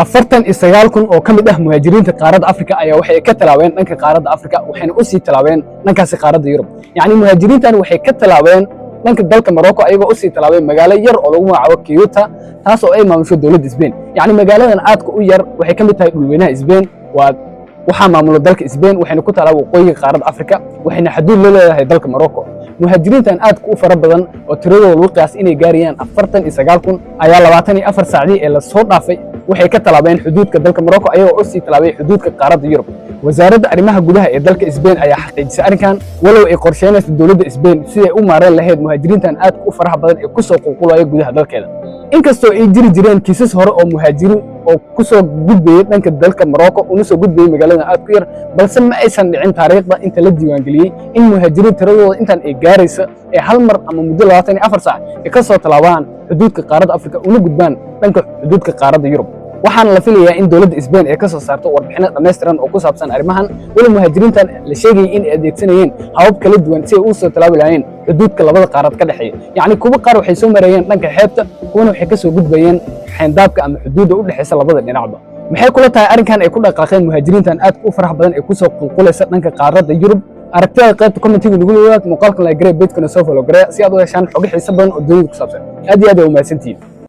afartan iyo sagaal kun oo ka mid ah muhaajiriinta qaaradda Afrika ayaa waxay ka talaabeen dhanka qaaradda Afrika waxayna u sii talaabeen dhankaas qaaradda Yurub yacni muhaajiriintan waxay ka talaabeen dhanka dalka Morocco ayagoo u sii talaabeen magaalo yar oo lagu magacaabo Ceuta taas oo ay maamusho dawladda Spain yacni magaaladan aadka u yar waxay ka mid tahay dhulweynaha Spain waxaa maamulo dalka Spain waxayna ku talaa waqooyiga qaaradda Afrika waxayna xaduud la leedahay dalka Morocco muhaajiriintan aadka u fara badan oo tiradooda lagu qiyaas inay gaarayaan 49 kun ayaa 24 saacadii ee la soo dhaafay waxay ka talaabeen xuduudka dalka Morocco ayagoo u sii talaabay xuduudka qaaradda Yurub wasaaradda arrimaha gudaha ee dalka Spain ayaa xaqiijisay arrinkan walow ay qorsheynayso dawladda Spain sidii u maareen lahayd muhaajiriintan aadka u faraha badan ee ku soo qulqulaya gudaha dalkeeda inkastoo ay jiri jireen kiisas hore oo muhaajiriin oo ku soo gudbayay dhanka dalka Morocco una soo gudbayay magaalada aad ku yar balse ma aysan dhicin taariikhda inta la diiwaangeliyay in muhaajiriin tiradooda intan ay gaarayso ee hal mar ama muddo 24 saac ay ka soo talaabaan xuduudka qaaradda Afrika una gudbaan dhanka xuduudka qaaradda Yurub waxaana la filayaa in dawladda Spain ay ka soo saarto warbixino dhameystiran oo ku saabsan arrimahan wala muhaajiriintan la sheegay in ay adeegsanayeen habab kala duwan si ay u soo talaabi lahayn xuduudka labada qaarad ka dhaxeeya yacni kuwa qaar waxay soo marayeen dhanka xeebta kuwana waxay ka soo gudbayeen xeyndaabka ama xuduudda u dhaxeysa labada dhinacba maxay kula tahay arrinkan ay ku dhaqaaqeen muhaajiriintan aad u faraha badan ee ku soo qulqulaysa dhanka qaaradda Yurub aragtida qaybta commentiga nagu leeyahay muuqaalkan la gareey page-kana soo follow gareey si aad u heshaan xog xiiso badan oo dunida ku saabsan aad iyo aad u mahadsantihiin